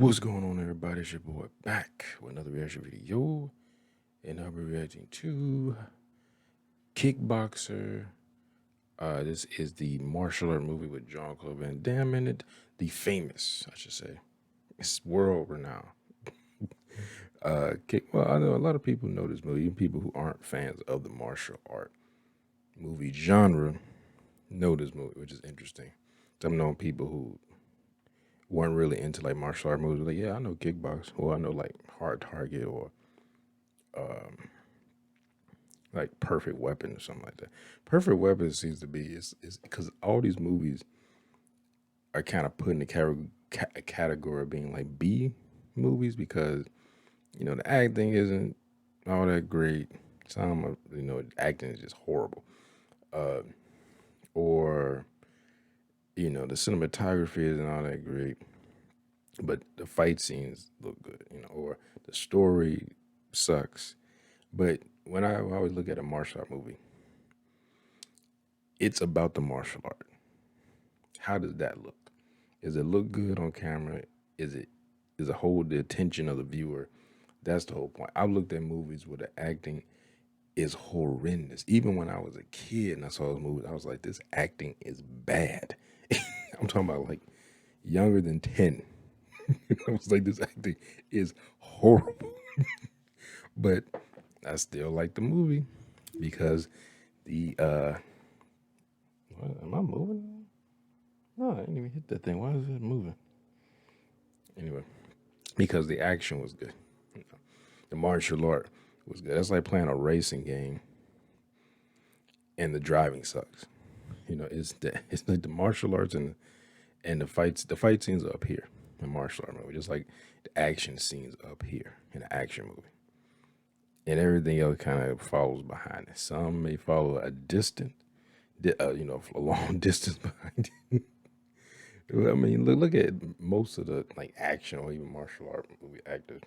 What's going on, everybody? It's your boy back with another reaction video, and I'll be reacting to Kickboxer. This is the martial art movie with Jean-Claude Van Damme in it. The famous, I should say, it's world renowned. Well, I know a lot of people know this movie, even people who aren't fans of the martial art movie genre know this movie, which is interesting. I'm knowing people who weren't really into like martial art movies. Like, yeah, I know Kickboxer, or I know like Hard Target, or like Perfect Weapon or something like that. Perfect Weapon seems to be is because all these movies are kind of put in the category of being like B movies because the acting isn't all that great. Some of acting is just horrible, or the cinematography isn't all that great, but the fight scenes look good, or the story sucks. But when I always look at a martial art movie, it's about the martial art. How does that look? Does it look good on camera? Is it hold the attention of the viewer? That's the whole point. I've looked at movies where the acting is horrendous. Even when I was a kid and I saw those movies, I was like, this acting is bad. I'm talking about like younger than 10. I was like, this acting is horrible. But I still like the movie because the what, am I moving? No, I didn't even hit that thing. Why is it moving? Anyway, because the action was good. The martial art was good. That's like playing a racing game and the driving sucks. It's like the martial arts and the fight scenes are up here in martial art movie, just like the action scenes up here in an action movie. And everything else kind of follows behind it. Some may follow a long distance behind it. I mean, look at most of the like action or even martial art movie actors.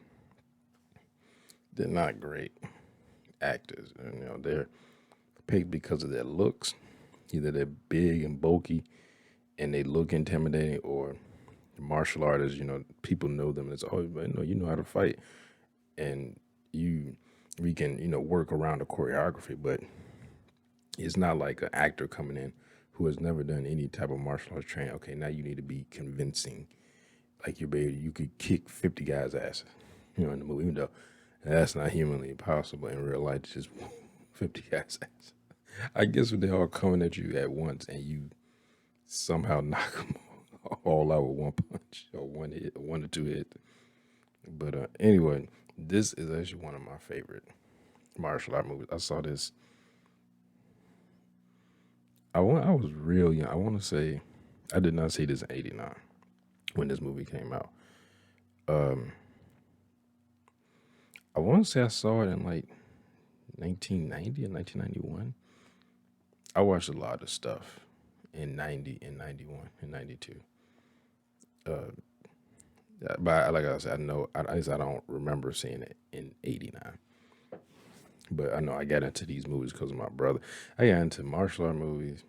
They're not great actors. And, they're picked because of their looks. Either they're big and bulky and they look intimidating, or the martial artists, people know them. And it's always, you know how to fight, and we can, work around the choreography, but it's not like an actor coming in who has never done any type of martial arts training. Okay, now you need to be convincing, like you could kick 50 guys' asses, in the movie, even though that's not humanly possible in real life. It's just 50 guys' asses. I guess when they're all coming at you at once and you somehow knock them all out with one punch or one hit, 1 or 2 hits. But anyway, this is actually one of my favorite martial art movies. I saw this. I was real young. I want to say I did not see this in '89 when this movie came out. I want to say I saw it in like 1990 and 1991. I watched a lot of stuff in 90 and 91 and 92. But like I said, I don't remember seeing it in '89. But I know I got into these movies because of my brother. I got into martial art movies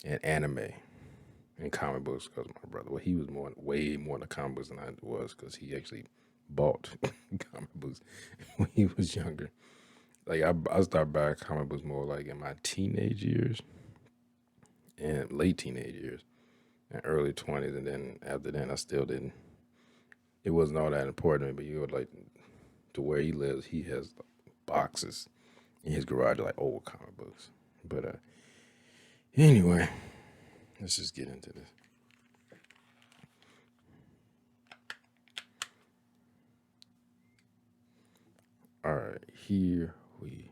and anime and comic books because of my brother. Well, he was way more into comic books than I was because he actually bought comic books when he was younger. Like I started buying comic books more like in my teenage years and late teenage years and early 20s. And then after that, I still didn't. It wasn't all that important to me, but you would like to where he lives, he has boxes in his garage like old comic books. But anyway, let's just get into this. All right, here we.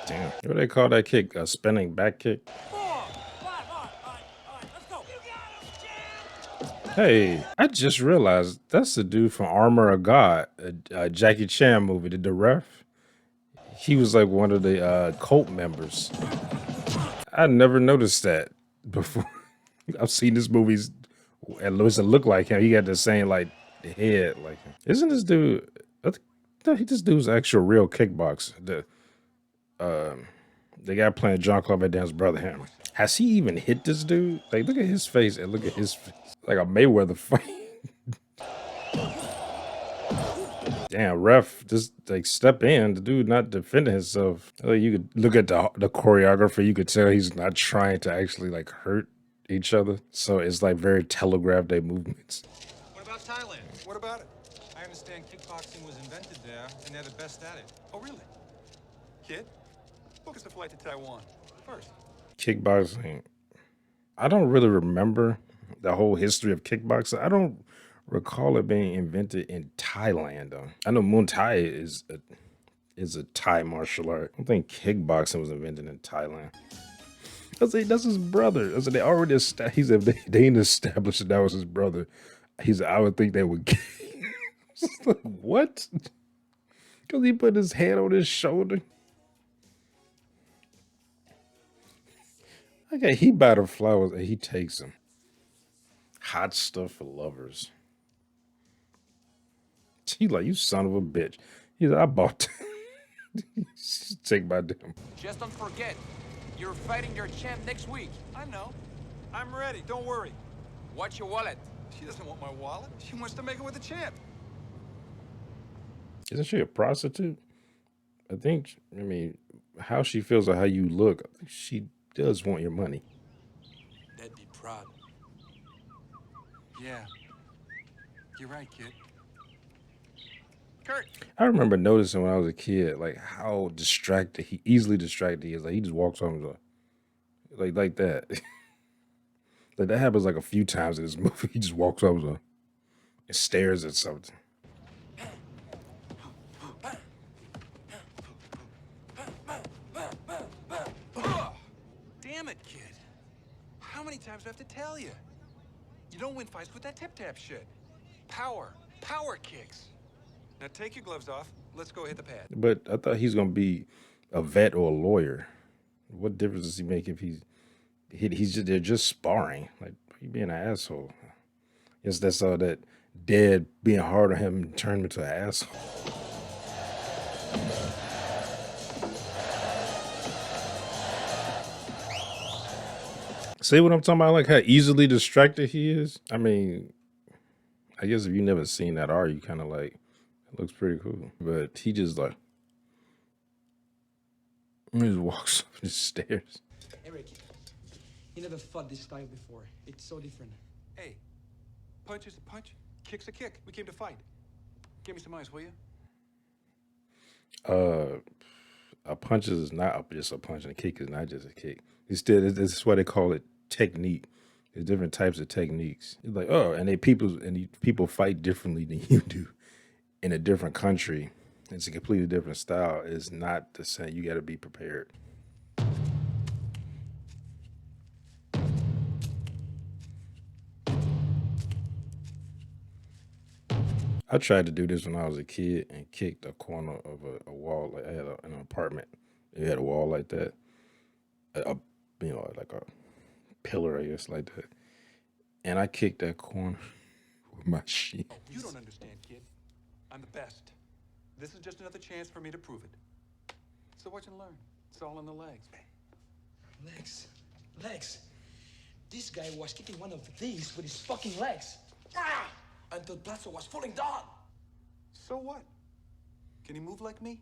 Damn, what do they call that kick? A spinning back kick. Hey, I just realized that's the dude from Armor of God, a Jackie Chan movie, the ref. He was like one of the cult members. I never noticed that before. I've seen this movies, and it look like him. He got the same like the head like him. Isn't this dude? This dude's actual real kickboxer. The guy playing Jean-Claude Van Damme's brother, him. Has he even hit this dude? Like, look at his face and look at his face. Like a Mayweather fight. Damn, ref, just like step in. The dude not defending himself. Like, you could look at the choreographer. You could tell he's not trying to actually like hurt each other. So it's like very telegraphed their movements. What about Thailand? What about it? I understand kickboxing was invented there, and they're the best at it. Oh, really? Kid, book us a flight to Taiwan first. Kickboxing. I don't really remember the whole history of kickboxing. I don't recall it being invented in Thailand, though. I know Muay Thai is a Thai martial art. I don't think kickboxing was invented in Thailand. I was like, that's his brother. I was like, they already established. They didn't establish that was his brother. I would think they would. Like, what? Because he put his hand on his shoulder. Okay, he buy the flowers and he takes them. Hot stuff for lovers. He like, you son of a bitch. He's like, I bought take my damn. Just don't forget, you're fighting your champ next week. I know. I'm ready. Don't worry. Watch your wallet. She doesn't want my wallet. She wants to make it with the champ. Isn't she a prostitute? I mean, how she feels or how you look, I think she does want your money. They'd be proud. Yeah. You're right, kid. Kurt. I remember noticing when I was a kid, like how easily distracted he is. Like he just walks on like that. Like that happens like a few times in this movie. He just walks over and stares at something. Damn it, kid. How many times do I have to tell you? You don't win fights with that tip-tap shit. Power kicks. Now take your gloves off. Let's go hit the pad. But I thought he's gonna be a vet or a lawyer. What difference does he make if they're just sparring? Like he being an asshole. Yes, that's all that dad being hard on him turned him into an asshole. See what I'm talking about? Like how easily distracted he is. I mean, I guess if you never seen that art, you kind of like, it looks pretty cool. But he just like, he just walks up the stairs. Hey, Ricky. You never fought this style before. It's so different. Hey, punch is a punch, kick's a kick. We came to fight. Give me some ice, will you? A punch is not just a punch, and a kick is not just a kick. This is why they call it technique. There's different types of techniques. It's like, oh, and people fight differently than you do in a different country. It's a completely different style. It's not the same. You got to be prepared. I tried to do this when I was a kid and kicked a corner of a wall. Like I had an apartment. It had a wall like that. Like a pillar, I guess, like that. And I kicked that corner with my shin. You don't understand, kid. I'm the best. This is just another chance for me to prove it. So watch and learn. It's all in the legs. Legs. This guy was kicking one of these with his fucking legs. Ah! Until Plazo was falling down. So what? Can he move like me?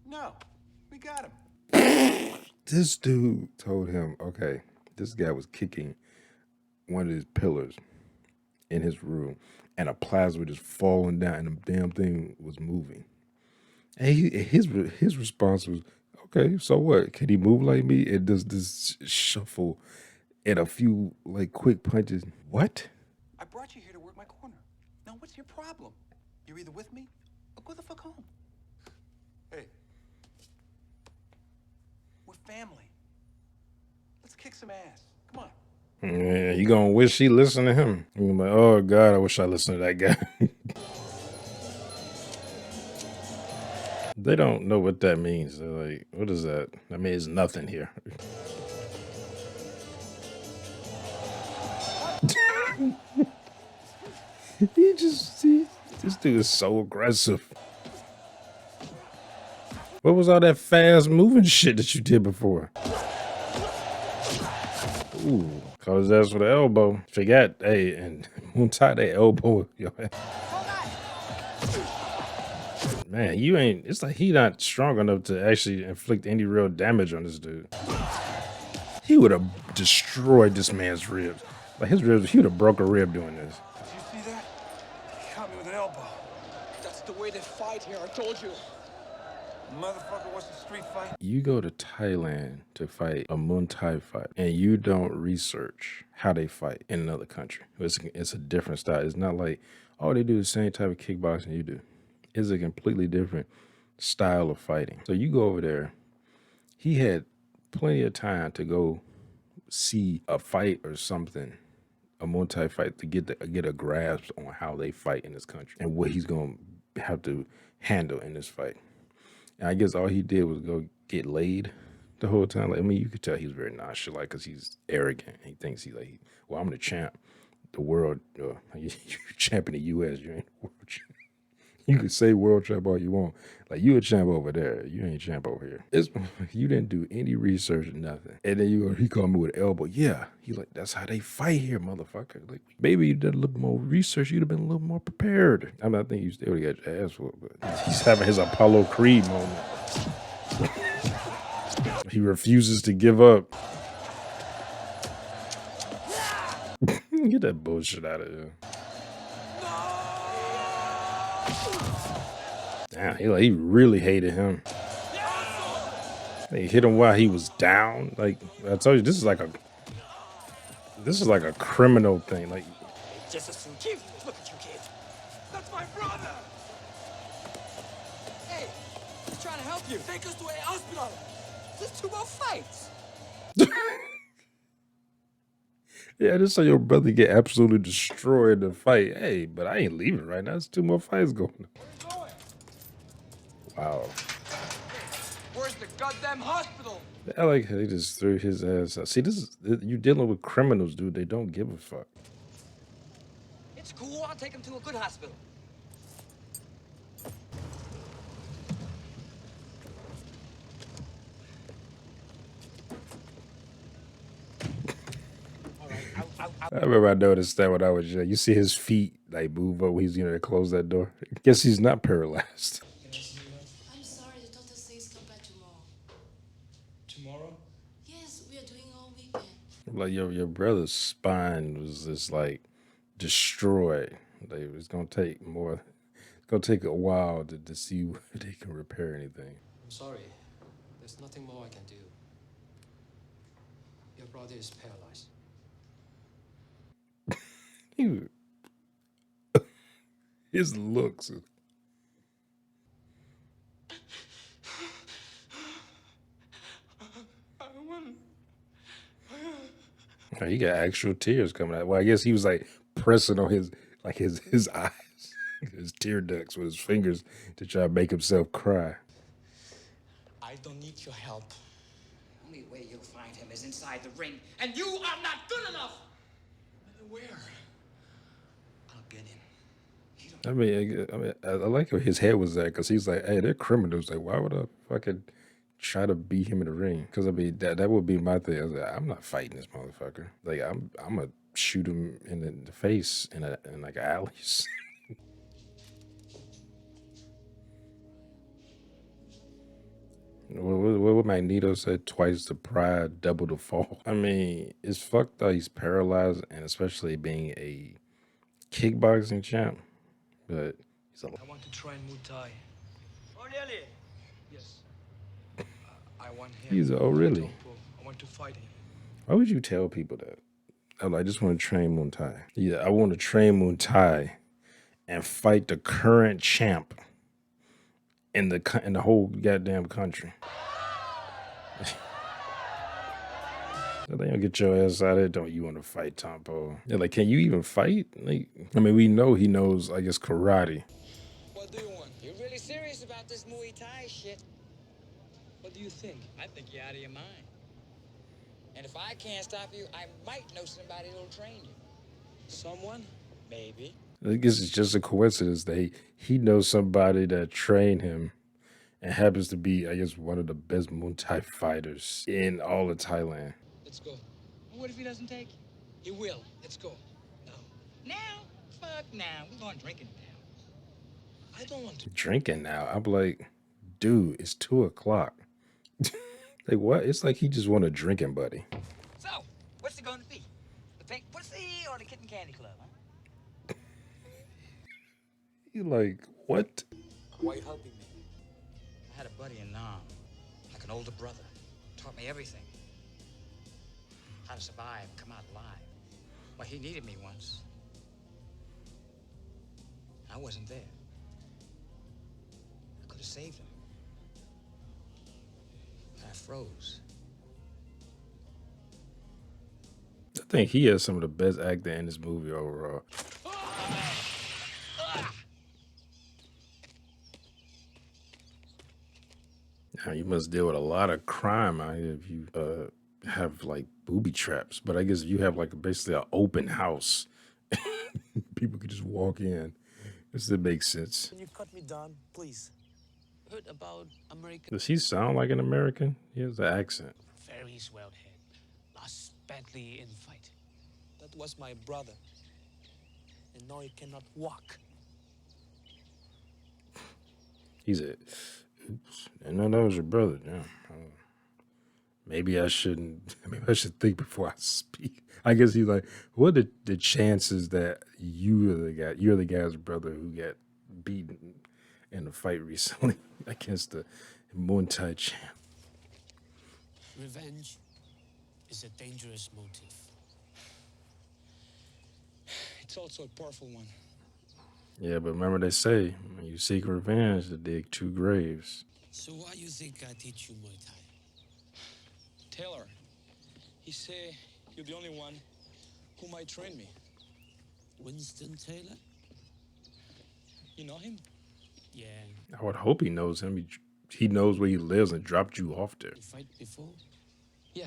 No. We got him. This dude told him, okay, this guy was kicking one of his pillars in his room, and a plasma just falling down, and the damn thing was moving. And his response was, okay, so what? Can he move like me? It does this shuffle and a few like quick punches. What? I brought you here to work my corner. Now what's your problem? You're either with me or go the fuck home. Hey. We're family. Let's kick some ass. Come on. Yeah, you gonna wish he listened to him. You're like, oh God, I wish I listened to that guy. They don't know what that means. They're like, what is that? I mean, it's nothing here. This dude is so aggressive. What was all that fast moving shit that you did before? Ooh, caught his ass with an elbow. Forgot, hey, and Muay Thai, that elbow. Yo, man, you ain't, it's like he not strong enough to actually inflict any real damage on this dude. He would have destroyed this man's ribs. Like his ribs, he would have broke a rib doing this. Did you see that? He caught me with an elbow. That's the way they fight here, I told you. Motherfucker wants a street fight. You go to Thailand to fight a Muay Thai fight, and you don't research how they fight in another country. It's a different style. It's not like, oh, they do the same type of kickboxing you do. It's a completely different style of fighting. So you go over there. He had plenty of time to go see a fight or something, a Muay Thai fight, to get a grasp on how they fight in this country and what he's going to have to handle in this fight. And I guess all he did was go get laid the whole time. Like, I mean, you could tell he's very nonchalant because he's arrogant. He thinks he's like, well, I'm the champ, the world. You're champ in the U.S. You ain't world champ. You could say world champ all you want. Like, you a champ over there. You ain't champ over here. You didn't do any research or nothing. And then he called me with an elbow. Yeah. He like, that's how they fight here, motherfucker. Like, maybe you did a little more research. You'd have been a little more prepared. I mean, I think you still got your ass whooped, but he's having his Apollo Creed moment. He refuses to give up. Get that bullshit out of here. Damn, he really hated him. They hit him while he was down. Like I told you, this is like a criminal thing. Like, Just a suit. Kid, look at you, kid. That's my brother. Hey, he's trying to help you. Take us to a hospital. There's 2 more fights. yeah, just so your brother get absolutely destroyed in the fight. Hey, but I ain't leaving right now. There's 2 more fights going on. Wow. Where's the goddamn hospital? I like how he just threw his ass out. See, you're dealing with criminals, dude. They don't give a fuck. It's cool. I'll take him to a good hospital. I remember I noticed that when I was young. You see his feet like move up when he's to close that door. Guess he's not paralyzed. I'm sorry, the doctor says come back tomorrow. Tomorrow? Yes, we are doing all weekend. Like your brother's spine was just like destroyed. Like it's gonna take more. It's gonna take a while to see if they can repair anything. I'm sorry. There's nothing more I can do. Your brother is paralyzed. His looks. He got actual tears coming out. Well, I guess he was like pressing on his eyes, his tear ducts with his fingers to try to make himself cry. I don't need your help. Only way you'll find him is inside the ring, and you are not good enough! Where? I'll get him. I mean, I like where his head was at because he's like, hey, they're criminals. Like, why would I fucking try to beat him in the ring? Because I mean, that would be my thing. I was like, I'm not fighting this motherfucker. Like, I'm gonna shoot him in the face in like alleys. What Magneto said, twice the pride, double the fall. I mean, it's fucked that he's paralyzed, and especially being a kickboxing champ. But he's I want to try Muay Thai. Oh, really? Yes. I want him. He's really? I want to fight him. Why would you tell people that? I just want to train Muay Thai. Yeah, I want to train Muay Thai and fight the current champ in the whole goddamn country. They don't get your ass out of it. Don't you want to fight, Tompo? Yeah, like, can you even fight? Like, I mean, we know he knows, I guess, karate. What do you want? You're really serious about this Muay Thai shit. What do you think? I think you're out of your mind. And if I can't stop you, I might know somebody who'll train you. Someone? Maybe. I guess it's just a coincidence that he knows somebody that trained him, and happens to be, I guess, one of the best Muay Thai fighters in all of Thailand. Let's go. What if he doesn't take? He will. Let's go. No. Now? Fuck now. We're going drinking now. I don't want to. Drinking now. I'm like, dude, it's 2 o'clock. Like, what? It's like he just want a drinking buddy. So, what's it going to be? The Pink Pussy or the Kitten Candy Club, huh? You like, what? Why are you helping me? I had a buddy in Nam, like an older brother. Taught me everything. How to survive and come out alive. Well, he needed me once. I wasn't there. I could have saved him. But I froze. I think he has some of the best acting in this movie overall. Now, you must deal with a lot of crime out here if you have like booby traps. But I guess if you have like basically an open house, people could just walk in. This makes sense. Can you cut me down, please? Heard about American Does he sound like an American? He has an accent. very swelled head. Lost badly in fight. That was my brother. And now he cannot walk. He said, oops, I know that was your brother. Yeah. Maybe I shouldn't, maybe I should think before I speak. I guess he's like, what are the chances that you're the guy's brother who got beaten in a fight recently against the Muay Thai champ? Revenge is a dangerous motive. It's also a powerful one. Yeah, but remember they say, when you seek revenge, to dig 2 graves. So why you think I teach you Muay Thai? Taylor, he say you're the only one who might train me. Winston Taylor? You know him? Yeah. I would hope he knows him. He knows where he lives and dropped you off there. You fight before? Yeah.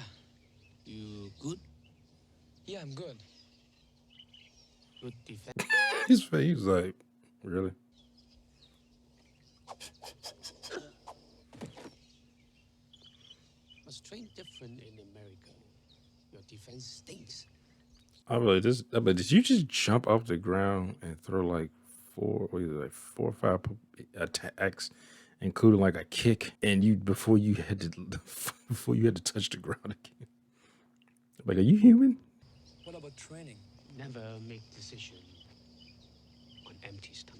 You good? Yeah, I'm good. Good defense. His face was like, really? Must train different in America. Your defense stinks. I'm like, but did you just jump off the ground and throw like 4 or 5 attacks, including like a kick, and before you had to touch the ground again? Like, are you human? What about training? Never make decision on empty stomach.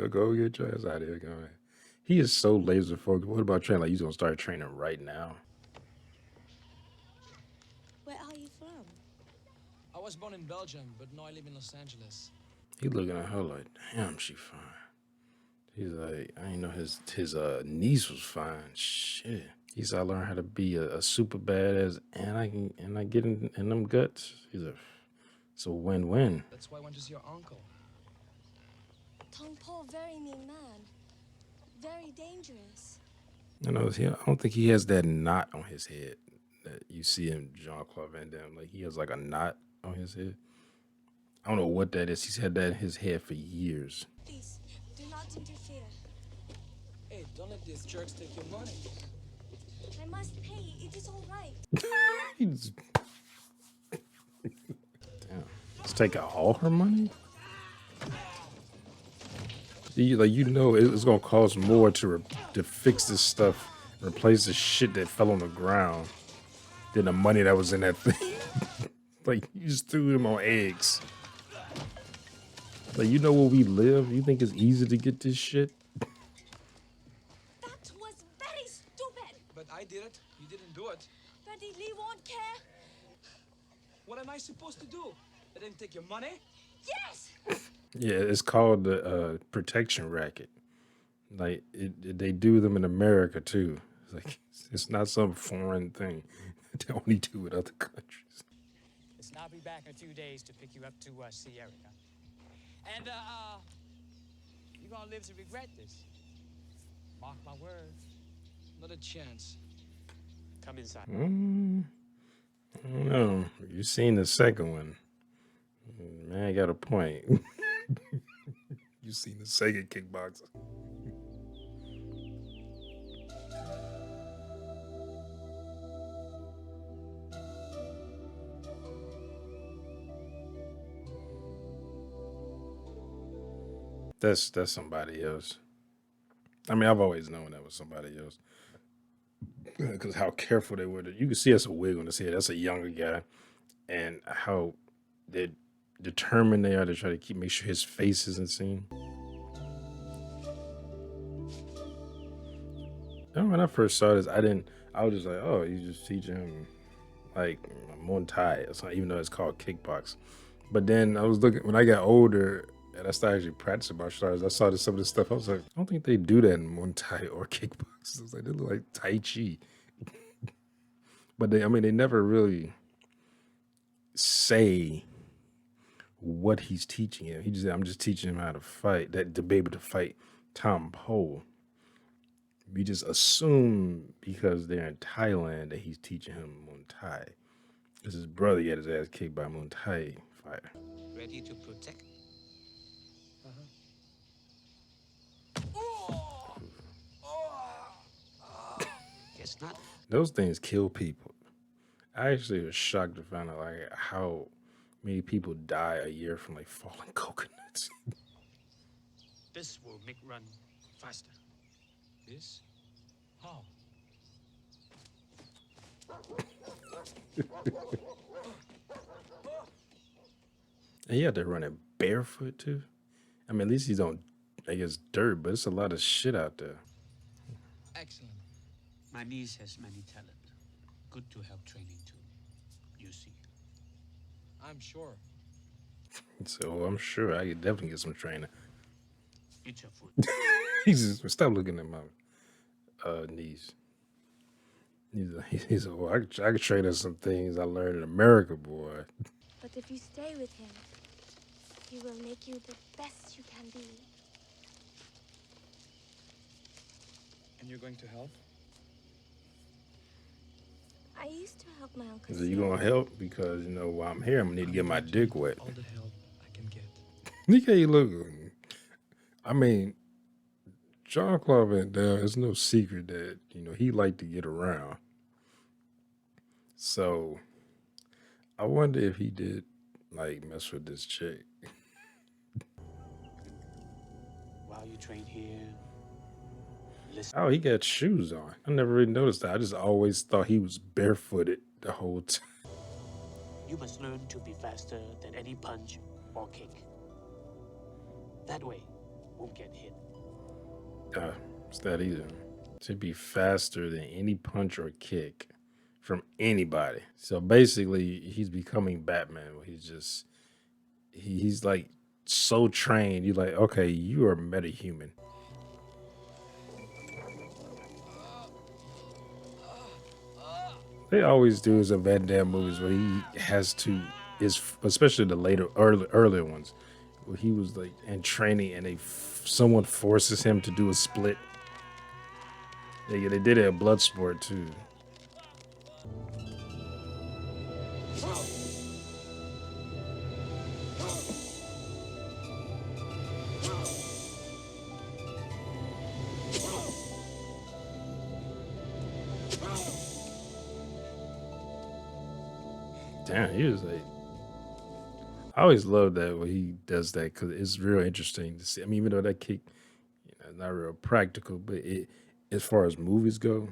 Go get your ass out of here, go ahead. He is so laser focused. What about training? Like, he's gonna start training right now. Where are you from? I was born in Belgium, but now I live in Los Angeles. He looking at her like, damn, she fine. He's like, I didn't know his niece was fine. Shit. He said I learned how to be a super badass, and I get in them guts. He's like, it's a win-win. That's why I went to see your uncle. Tong Po, very mean man. Very dangerous. I don't think he has that knot on his head that you see in Jean-Claude Van Damme. Like, he has like a knot on his head. I don't know what that is. He's had that in his head for years. Please, do not interfere. Hey, don't let these jerks take your money. I must pay. It is all right. He's... Damn. He's taking all her money? It's gonna cost more to fix this stuff, replace the shit that fell on the ground, than the money that was in that thing. Like, you just threw him on eggs. Like, you know where we live? You think it's easy to get this shit? That was very stupid. But I did it. You didn't do it. Daddy Lee won't care. What am I supposed to do? Let him take your money? Yes! Yeah, it's called the protection racket. Like, they do them in America too. It's like, it's not some foreign thing. They only do it in other countries. Listen, I'll be back in a few days to pick you up to see Erica. And, you're gonna live to regret this. Mark my words. Not a chance. Come inside. I don't know. You seen the second one. Man, got a point. You seen the second Kickboxer. That's somebody else. I mean, I've always known that was somebody else. Because how careful they were. You can see it's a wig on his head. That's a younger guy. And how they determined they are to try to make sure his face isn't seen. And when I first saw this, I was just like, oh, you just teaching him like Muay Thai or something, even though it's called kickbox. But then I was looking, when I got older and I started actually practicing martial arts, I saw some of this stuff. I was like, I don't think they do that in Muay Thai or kickbox. I was like, they look like Tai Chi. But they never really say what he's teaching him. He just said, I'm just teaching him how to fight, that to be able to fight Tom Poe. We just assume because they're in Thailand that he's teaching him Muay Thai. Because his brother got his ass kicked by a Muay Thai fighter. Ready to protect? Guess not. Those things kill people. I actually was shocked to find out like how many people die a year from like falling coconuts. This will make run faster. This? How? And he had to run it barefoot too. I mean, at least he's on, I guess, dirt, but it's a lot of shit out there. Excellent. My niece has many talent. Good to help training too. You see. I'm sure. So I'm sure I could definitely get some training. Eat your food. Stop looking at my niece. He's like, well, I could train her some things I learned in America, boy. But if you stay with him, he will make you the best you can be. And you're going to help? I used to help my uncle. So you gonna help? Because, you know, while I'm here, I'm gonna need to get my dick wet. All the help I can get. Look how you look. I mean, Jean-Claude Van Damme, it's no secret that, you know, he liked to get around. So I wonder if he did like mess with this chick. While you train here, listen. Oh, he got shoes on. I never really noticed that. I just always thought he was barefooted the whole time. You must learn to be faster than any punch or kick. That way, won't get hit. It's that easy. To be faster than any punch or kick from anybody. So basically, he's becoming Batman. He's like so trained. You're like, okay, you are metahuman. They always do is in Van Damme movies where he has to, especially the earlier ones, where he was like in training and someone forces him to do a split. They did it at Bloodsport too. Damn, he was like, I always love that when he does that because it's real interesting to see. I mean, even though that kick, you know, not real practical, but as far as movies go,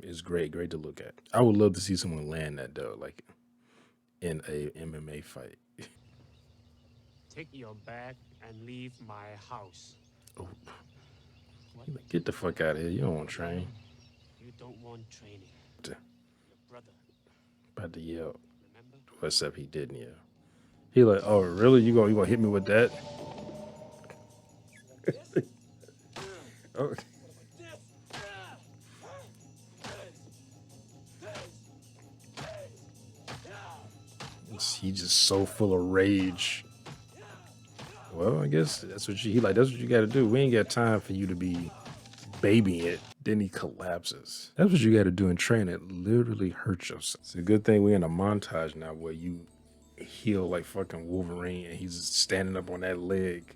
it's great to look at. I would love to see someone land that though, like in a MMA fight. Take your bag and leave my house. Oh. Get the fuck out of here! You don't want to train. You don't want training. Your brother. About to yell. Remember? Except he didn't yell. He like, oh really? You gonna hit me with that? Oh. He's just so full of rage. Well, I guess that's what that's what you got to do. We ain't got time for you to be babying it. Then he collapses. That's what you got to do in training. It literally hurts yourself. It's a good thing we're in a montage now where you heal like fucking Wolverine and he's standing up on that leg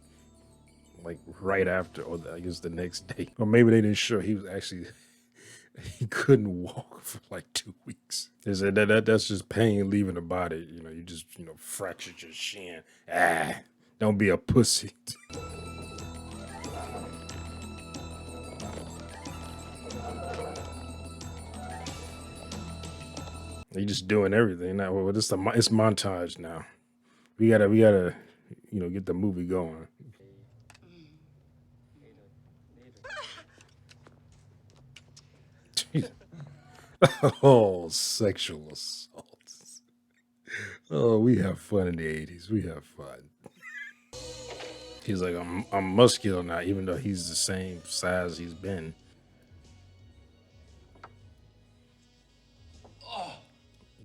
like right after, or I guess the next day. Or maybe they didn't show he was actually, he couldn't walk for like 2 weeks. They said that's just pain leaving the body. You know, you just, you know, fractured your shin. Don't be a pussy. They just doing everything now. Well, it's montage now. We gotta, you know, get the movie going. Oh, sexual assaults. Oh, we have fun in the 80s. We have fun. He's like, I'm muscular now, even though he's the same size he's been.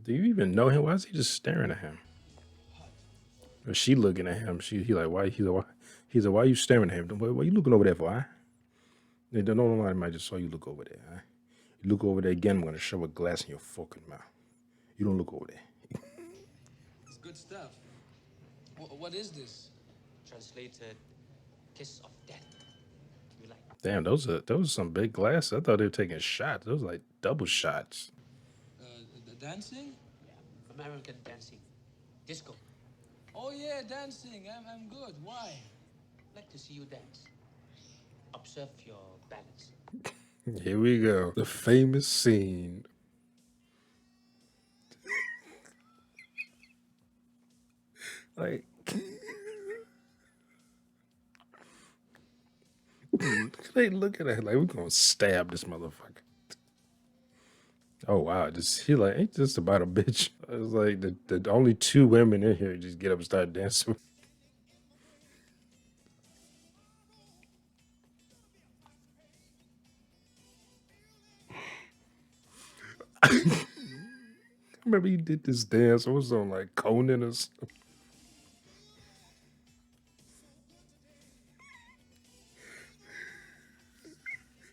Do you even know him? Why is he just staring at him? Or she looking at him? He like, why? He's like, why are you staring at him? Why you looking over there for? Huh? They don't know. I might just saw you look over there. Huh? You look over there again, I'm gonna shove a glass in your fucking mouth. You don't look over there. It's good stuff. What is this? Translated, kiss of death. You like? Damn, those are some big glasses. I thought they were taking shots. Those like double shots. The dancing? Yeah, American dancing, disco. Oh yeah, dancing. I'm good. Why? Like to see you dance. Observe your balance. Here we go. The famous scene. Like, they look at it like, we're gonna stab this motherfucker. Oh wow, he like, ain't just about a bitch. It's like the only 2 women in here just get up and start dancing. I remember he did this dance. It was on like Conan or something.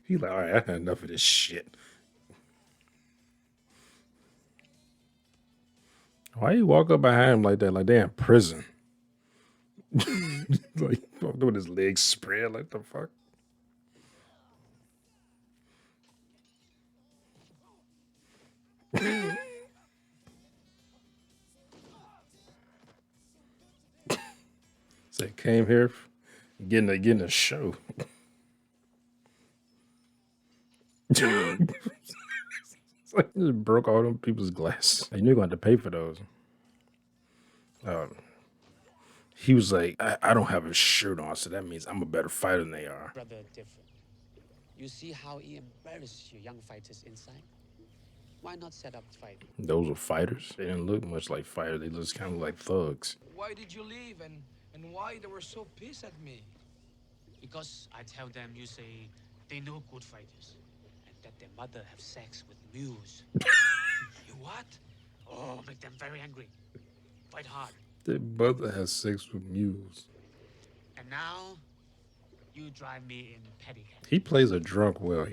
He like, all right, I had enough of this shit. Why you walk up behind him like that? Like they in prison. Like walked with his legs spread like the fuck. So came here getting a show. It's like just broke all them people's glasses. And you're going to have to pay for those. He was like, I don't have a shirt on, so that means I'm a better fighter than they are. Brother different. You see how he embarrassed you young fighters inside? Why not set up fighting? Those were fighters. They didn't look much like fighters. They just kind of like thugs. Why did you leave and why they were so pissed at me? Because I tell them you say they know good fighters and that their mother have sex with mules. You what? Oh, make them very angry. Fight hard. Their mother has sex with mules. And now, you drive me in pedicab. He plays a drunk well.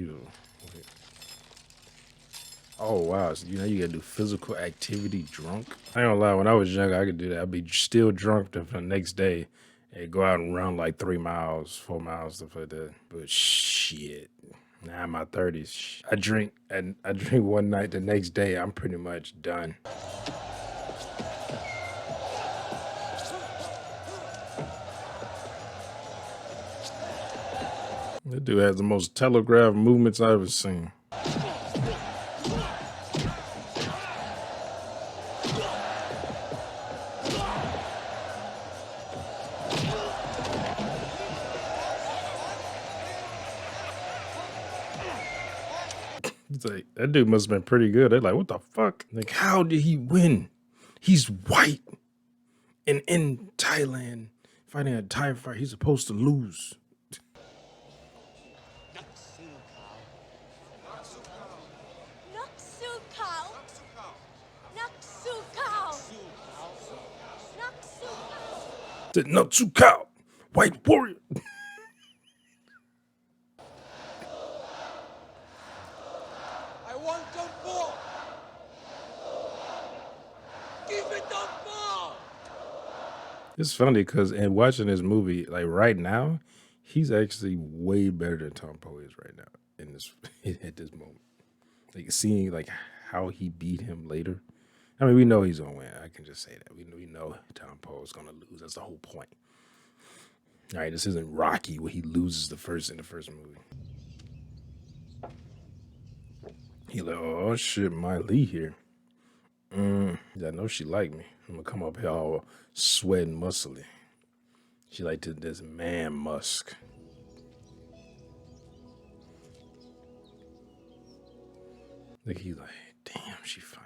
Oh wow! So, you know you gotta do physical activity drunk. I ain't gonna lie. When I was younger, I could do that. I'd be still drunk for the next day and go out and run like 3 miles, 4 miles, stuff like that. But shit, now in my 30s, I drink one night. The next day, I'm pretty much done. That dude has the most telegraphed movements I've ever seen. It's like, that dude must have been pretty good. They're like, what the fuck? Like, how did he win? He's white. And in Thailand, fighting a Thai fight, he's supposed to lose. The Natsu Cow, white warrior. want Tom Paul. Give it Tom Paul. It's funny because in watching this movie, like right now, he's actually way better than Tom Poe is right now in this at this moment. Like seeing like how he beat him later. I mean, we know he's gonna win. I can just say that. We know Tom Poe is gonna lose. That's the whole point. All right, this isn't Rocky where he loses in the first movie. He like, oh shit, my Lee here. I know she like me. I'm gonna come up here all sweating muscly. She like this man musk. Like he like, damn, she fine.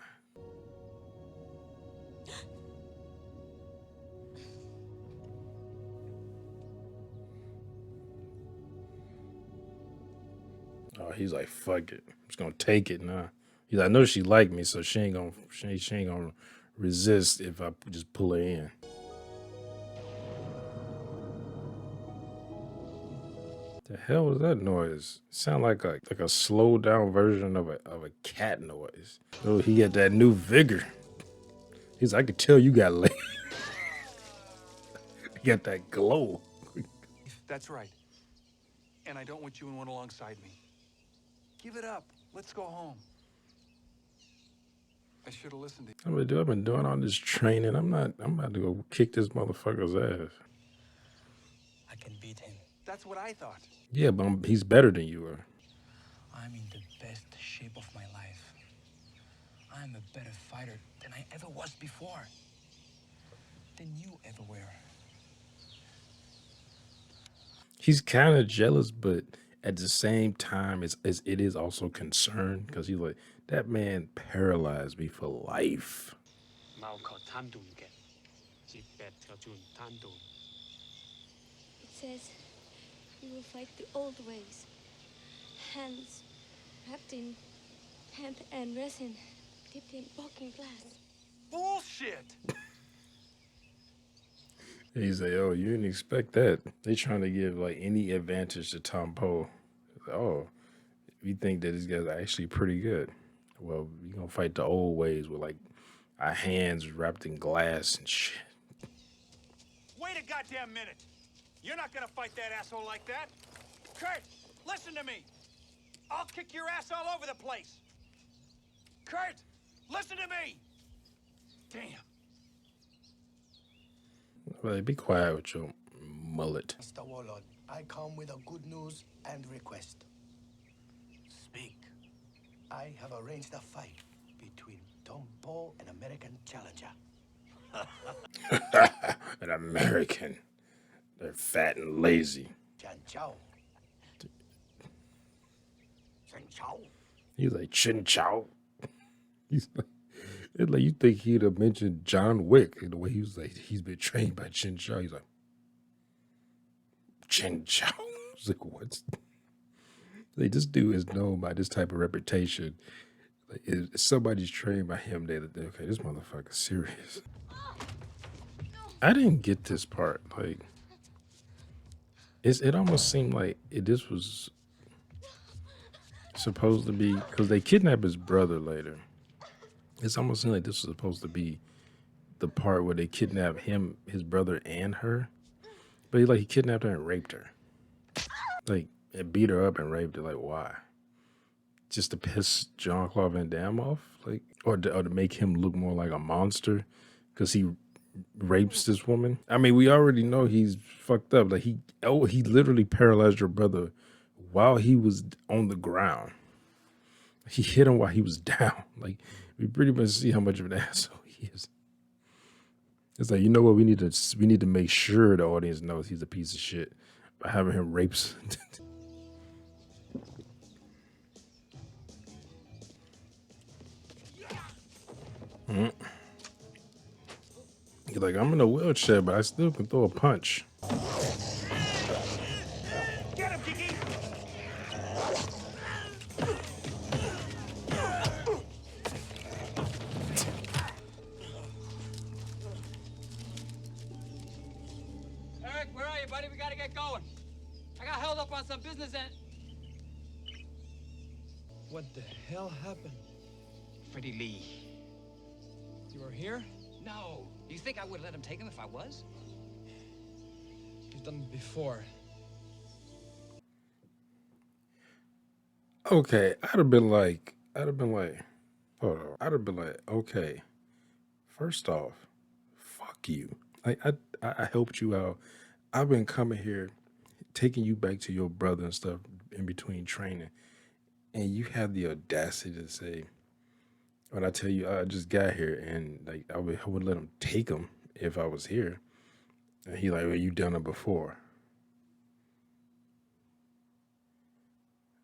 Oh, he's like, fuck it. I'm just gonna take it now. He's like, I know she like me, so she ain't gonna resist if I just pull her in. The hell was that noise? Sound like a slowed down version of a cat noise. Oh, he got that new vigor. He's like, I could tell you got laid. He got that glow. That's right. And I don't want you in one alongside me. Give it up. Let's go home. I should have listened to you. I've been doing all this training. I'm about to go kick this motherfucker's ass. I can beat him. That's what I thought. Yeah, but he's better than you are. I'm in the best shape of my life. I'm a better fighter than I ever was before. Than you ever were. He's kind of jealous, but at the same time, it is also concerned because he's like, that man paralyzed me for life. It says you will fight the old ways. Hands wrapped in hemp and resin, dipped in broken glass. Bullshit! He's like, oh, you didn't expect that. They trying to give like any advantage to Tom Poe. Oh, we think that these guys are actually pretty good. Well, we gonna fight the old ways with like our hands wrapped in glass and shit. Wait a goddamn minute! You're not gonna fight that asshole like that! Kurt, listen to me! I'll kick your ass all over the place! Kurt, listen to me! Damn. Well, be quiet with your mullet. Mr. Warlord, I come with a good news and request. Speak. I have arranged a fight between Tom Poe and American challenger. An American. They're fat and lazy. Chan Chow. Chan Chow. He's like, Chin Chow. He's like, it's like you think he'd have mentioned John Wick in the way he was like, he's been trained by Chin Chow. He's like, Chin Chow. He's like, what? Like, this dude is known by this type of reputation. Like, if somebody's trained by him, they're okay, this motherfucker's serious. I didn't get this part. Like, it almost seemed like this was supposed to be, because they kidnap his brother later. It's almost seemed like this was supposed to be the part where they kidnapped him, his brother, and her. But he kidnapped her and raped her. Like, and beat her up and raped her. Like, why? Just to piss Jean-Claude Van Damme off? Like, or to make him look more like a monster because he rapes this woman? I mean, we already know he's fucked up. Like, he literally paralyzed your brother while he was on the ground. He hit him while he was down. Like, we pretty much see how much of an asshole he is. It's like, you know what? We need to make sure the audience knows he's a piece of shit by having him rape. You're like, I'm in a wheelchair, but I still can throw a punch. Get him, Kiki! Eric, where are you, buddy? We gotta get going. I got held up on some business and... What the hell happened? Freddie Lee. You were here? No. Do you think I would let him take him if I was? You've done it before. Okay, I'd have been like, hold on. I'd have been like, okay, first off, fuck you. Like I helped you out. I've been coming here, taking you back to your brother and stuff in between training, and you have the audacity to say, when I tell you I just got here and like I would let him take him if I was here. And he like, well, you done it before.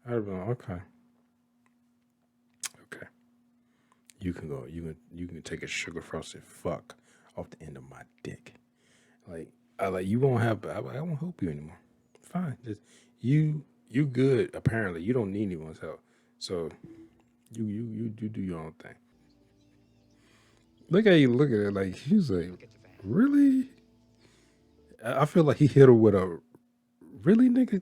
I'd have been like, okay. Okay. You can go. You can take a sugar frosted fuck off the end of my dick. Like I like you won't have I won't help you anymore. Fine. Just, you good, apparently. You don't need anyone's help. So you do your own thing. Look how you look at it like he's like, really? I feel like he hit her with a really, nigga.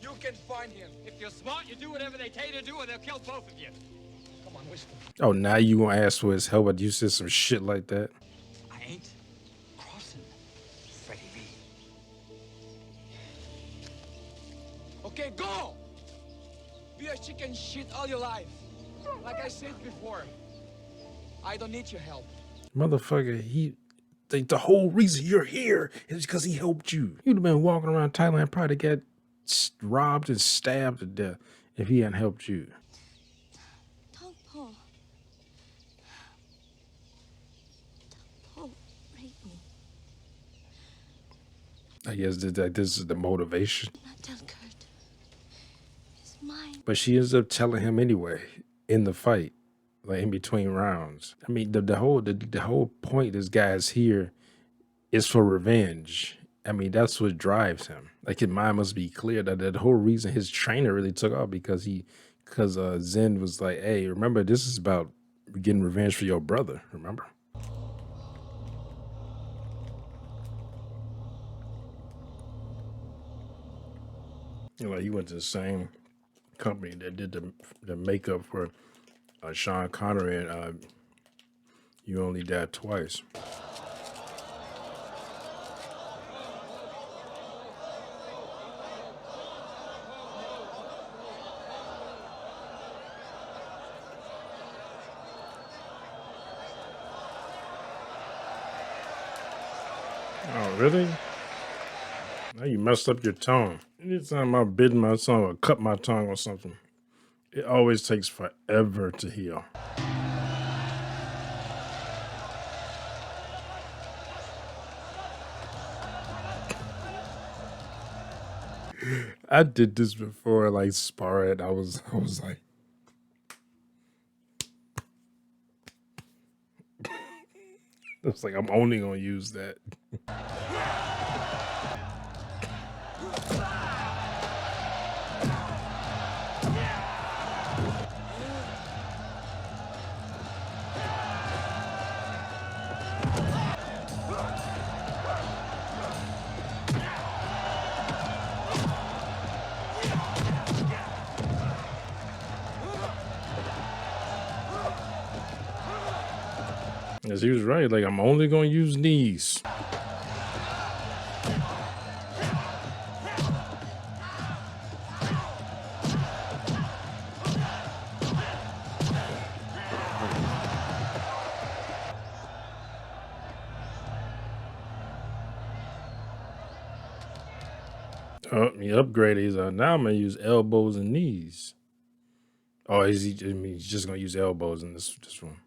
You can find him. If you're smart, you do whatever they tell you to do, or they'll kill both of you. Come on, whisper. Oh, now you gonna ask for his help, but you said some shit like that. I ain't crossing Freddie Lee. Okay, go! Be a chicken shit all your life. Like I said before, I don't need your help. Motherfucker, the whole reason you're here is because he helped you. You'd have been walking around Thailand, probably got robbed and stabbed to death if he hadn't helped you. Don't pull. Don't pull. Rape me. I guess this is the motivation. Not tell Kurt. It's mine. But she ends up telling him anyway in the fight, like in between rounds. I mean, the whole point this guy's here is for revenge. I mean, that's what drives him. Like his mind must be clear that the whole reason his trainer really took off because Zen was like, hey, remember, this is about getting revenge for your brother, remember? You know, he went to the same company that did the makeup for Sean Connery and You Only Died Twice. Oh, really? Now you messed up your tongue. Anytime I bid my tongue or cut my tongue or something, it always takes forever to heal. I did this before, like sparring. I was like, I was like, I'm only gonna use that. Yes, he was right. Like, I'm only gonna use knees. Oh, he upgraded. He's like, now I'm gonna use elbows and knees. Oh, he's just gonna use elbows in this one.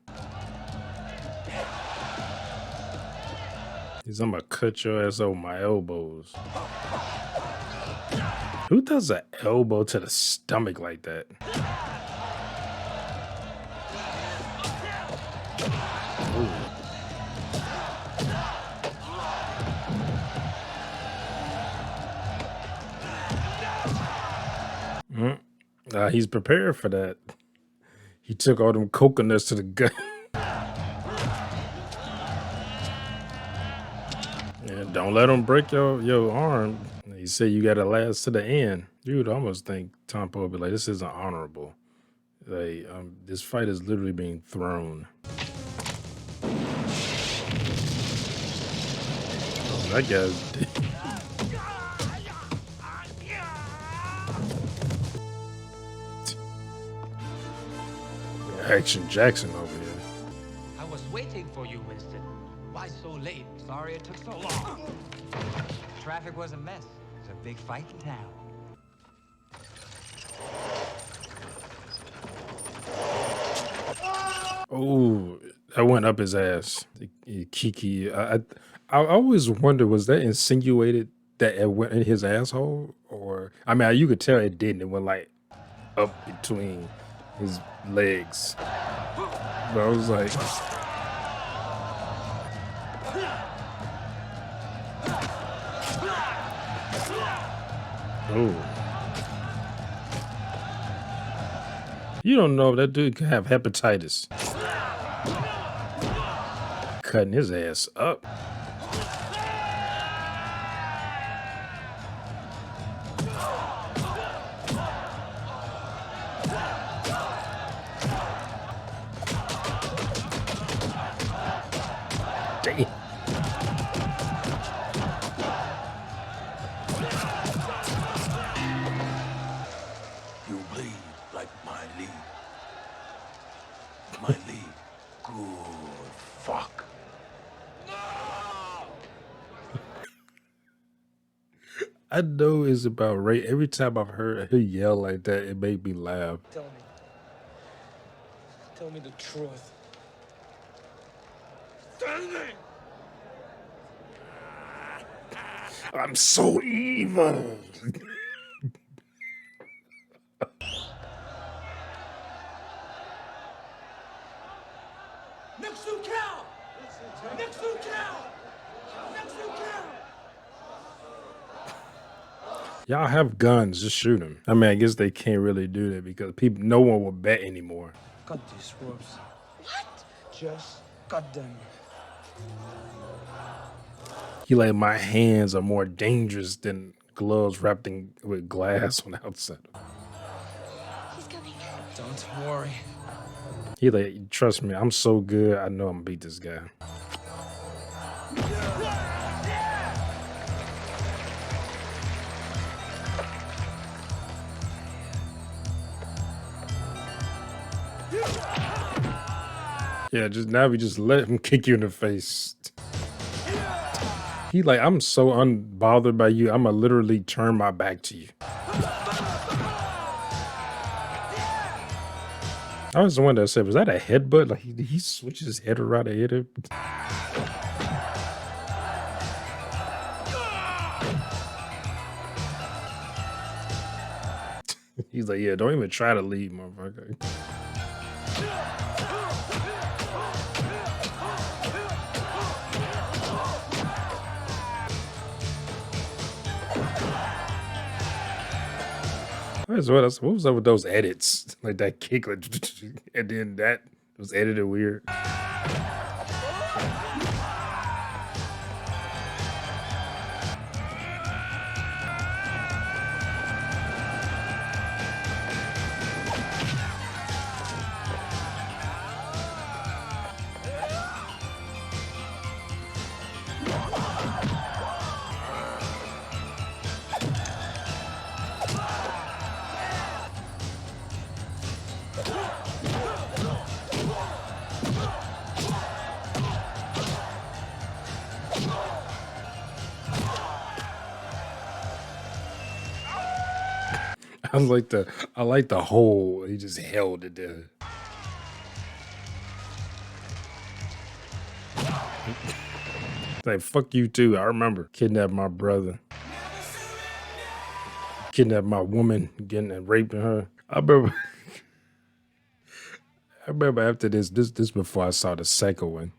I'm gonna cut your ass over my elbows. Who does an elbow to the stomach like that? He's prepared for that. He took all them coconuts to the gut. Yeah, don't let him break your arm. He said you gotta last to the end. You'd almost think Tom Poe would be like, this isn't honorable. Like, this fight is literally being thrown. Oh, that guy's Action Jackson over here. I was waiting for you, Winston. Why so late? Sorry it took so long. Traffic was a mess. It was a big fight in town. Oh, that went up his ass. Kiki. I always wonder, was that insinuated that it went in his asshole? Or, I mean, you could tell it didn't. It went like up between his legs. But I was like, oh. You don't know if that dude could have hepatitis. Cutting his ass up. Damn. You bleed like my lead. My lead. Good fuck. I know it's about rape. Every time I've heard her yell like that, it made me laugh. Tell me. Tell me the truth. Tell me! I'm so evil. Next to cow! Next to cow! Next to cow! Y'all have guns, just shoot them. I mean, I guess they can't really do that because no one will bet anymore. Cut these ropes. What? Just cut them. He like, my hands are more dangerous than gloves wrapped in with glass on the outside. He's coming. Don't worry. He like, trust me, I'm so good. I know I'm gonna beat this guy. Yeah, we just let him kick you in the face. He like, I'm so unbothered by you, I'ma literally turn my back to you. I was the one that said, was that a headbutt? Like he switches his head around and hit him. He's like, yeah, don't even try to leave, motherfucker. What was up with those edits? Like that kick, like, and then that was edited weird. I like the hole. He just held it there. Like, fuck you too. I remember kidnapping my brother. Kidnapped my woman, getting and raping her. I remember after this before I saw the second one.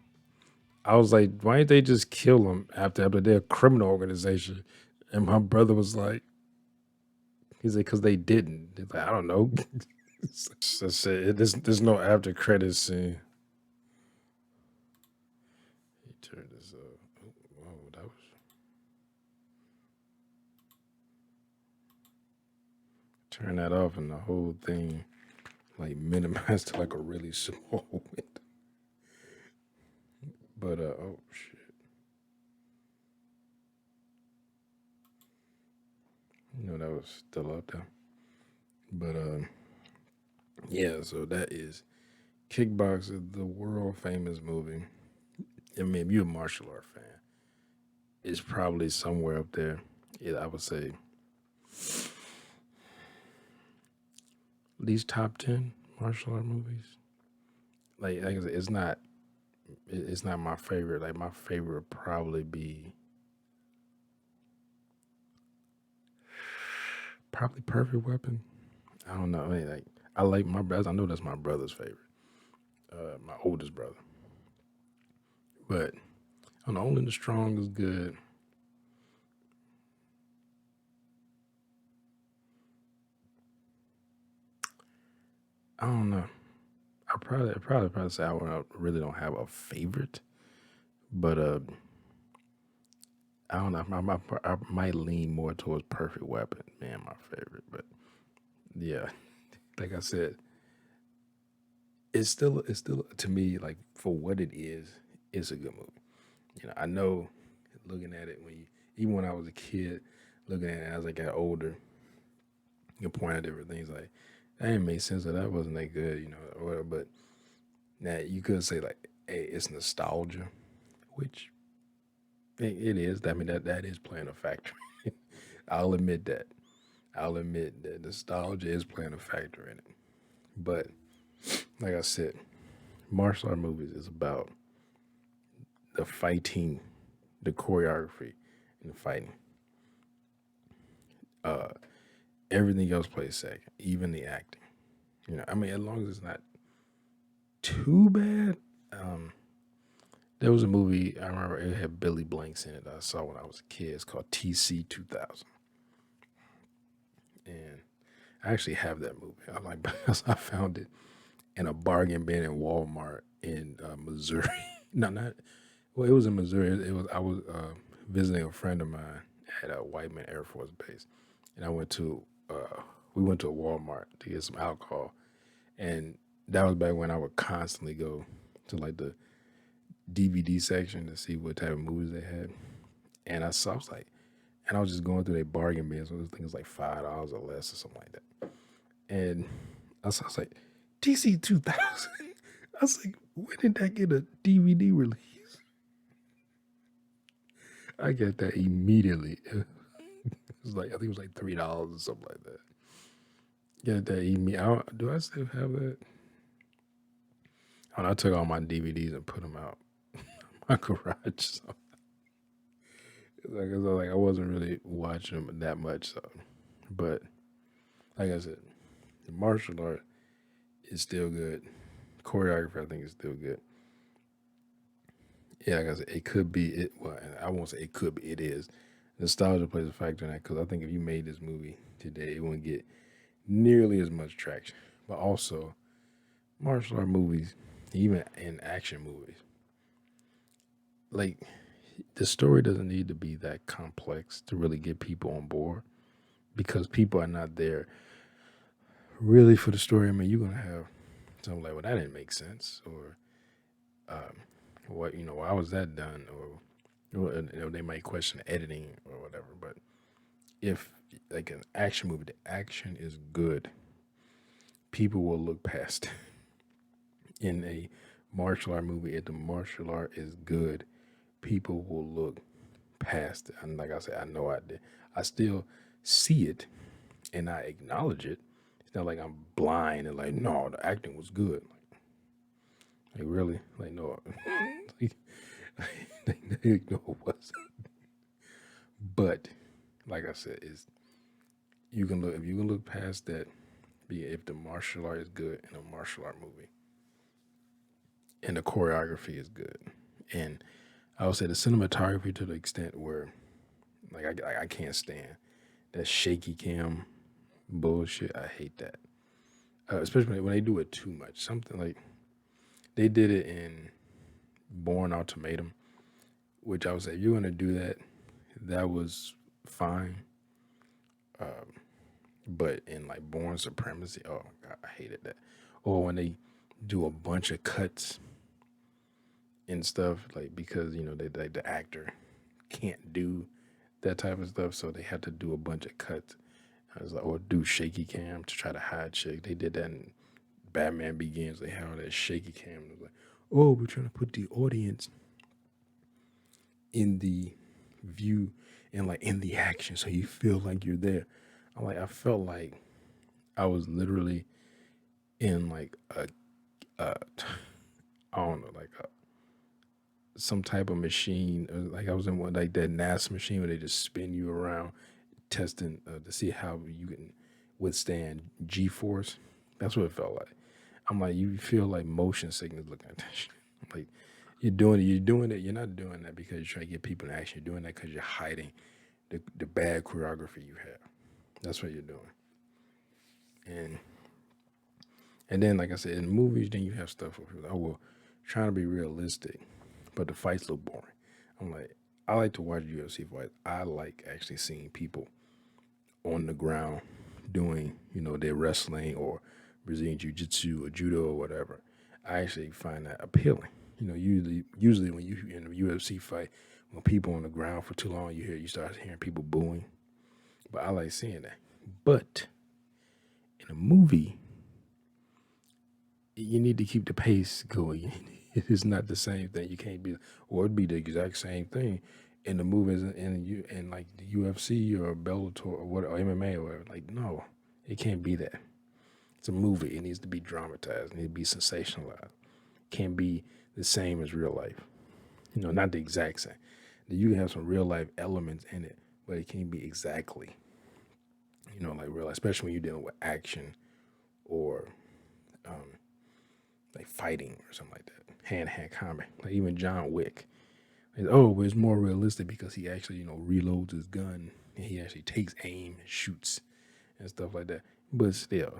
I was like, why didn't they just kill him after they're a criminal organization? And my brother was like, he's like, because they didn't. He's like, I don't know. That's it. There's no after credits scene. He turned this up. Oh, that was. Turn that off and the whole thing like minimized to like a really small window. But oh shit. That was still up there. But yeah, so that is Kickboxer, the world famous movie. I mean, if you're a martial art fan, it's probably somewhere up there. Yeah, I would say at least top 10 martial art movies. Like I said, it's not my favorite. Like my favorite would probably be Perfect Weapon. I don't know. I mean, like I like my brothers. I know that's my brother's favorite. My oldest brother. But on Only the Strong is good. I don't know. I probably say I really don't have a favorite, but I don't know. I might lean more towards Perfect Weapon, man, my favorite. But yeah, like I said, it's still to me like for what it is, it's a good movie. I know looking at it even when I was a kid, looking at it as I got older, you can point at different things like that didn't make sense or that wasn't that good, or whatever. But now you could say like, hey, it's nostalgia, which it is. I mean that is playing a factor. I'll admit that. I'll admit that nostalgia is playing a factor in it. But like I said, martial art movies is about the fighting, the choreography, and the fighting. Uh, Everything else plays second, even the acting. I mean, as long as it's not too bad. There was a movie I remember it had Billy Blanks in it. I saw when I was a kid. It's called TC 2000, and I actually have that movie. I'm like, I found it in a bargain bin in Walmart in Missouri. No, not well. It was in Missouri. I was visiting a friend of mine at a Whiteman Air Force Base, and we went to a Walmart to get some alcohol, and that was back when I would constantly go to like the DVD section to see what type of movies they had, and I was like, and I was just going through their bargain bins. So those things like $5 or less or something like that, and I was like, DC 2000. I was like, when did that get a DVD release? I get that immediately. It was like I think it was like $3 or something like that. Get that immediately. Do I still have that? I took all my DVDs and put them out my garage. So like I wasn't really watching them that much. So, but like I said, the martial art is still good. Choreography, I think, is still good. Yeah, like I said, it could be it. Well, I won't say it could be. It is. Nostalgia plays a factor in that because I think if you made this movie today, it wouldn't get nearly as much traction. But also, martial art movies, even in action movies, like the story doesn't need to be that complex to really get people on board because people are not there really for the story. I mean, you're gonna have something like, "Well, that didn't make sense," or why was that done?" Or they might question editing or whatever. But if like an action movie, the action is good, people will look past. In a martial art movie, if the martial art is good, people will look past it. And like I said, I know I did. I still see it and I acknowledge it. It's not like I'm blind and like, no, the acting was good. Like really? Like no. No, it wasn't. But like I said, if you can look past that, if the martial art is good in a martial art movie and the choreography is good. And I would say the cinematography to the extent where like I can't stand that shaky cam bullshit. I hate that. Especially when they do it too much. Something like they did it in Born Ultimatum, which I would say if you're gonna do that, that was fine. But in like Born Supremacy, oh my God, I hated that. Or when they do a bunch of cuts and stuff, like because they like the actor can't do that type of stuff, so they had to do a bunch of cuts. I was like, or do shaky cam to try to hide shit. They did that in Batman Begins. They had all that shaky cam. It was like, oh, we're trying to put the audience in the view and like in the action, so you feel like you're there. I felt like I was literally in like a I don't know, like some type of machine. Like I was in one like that NASA machine where they just spin you around, testing to see how you can withstand G-force. That's what it felt like. I'm like, you feel like motion sickness looking at that shit. Like you're doing it. You're not doing that because you're trying to get people in action. You're doing that because you're hiding the bad choreography you have. That's what you're doing. And then, like I said, in movies, then you have stuff where people are like, oh, well, trying to be realistic, but the fights look boring. I'm like, I like to watch UFC fights. I like actually seeing people on the ground doing, their wrestling or Brazilian Jiu-Jitsu or judo or whatever. I actually find that appealing. Usually when you in a UFC fight, when people on the ground for too long, you start hearing people booing. But I like seeing that. But in a movie, you need to keep the pace going. It's not the same thing. You can't be, or it'd be the exact same thing in the movies and like the UFC or Bellator or what or MMA or whatever. Like, no, it can't be that. It's a movie. It needs to be dramatized. It needs to be sensationalized. It can't be the same as real life. Not the exact same. You can have some real life elements in it, but it can't be exactly, like real life, especially when you're dealing with action or like fighting or something like that, hand-to-hand combat. Like even John Wick. But it's more realistic because he actually, reloads his gun and he actually takes aim and shoots and stuff like that. But still,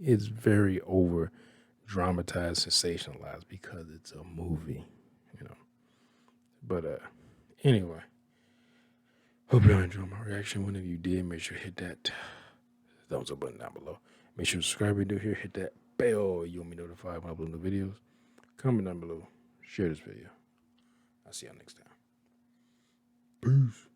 it's very over dramatized, sensationalized because it's a movie, But anyway, hope y'all enjoyed my reaction. Whenever you did, make sure to hit that thumbs up button down below. Make sure to subscribe if you're new here. Hit that bell. You'll be notified when I upload new videos. Comment down below. Share this video. I'll see y'all next time. Peace.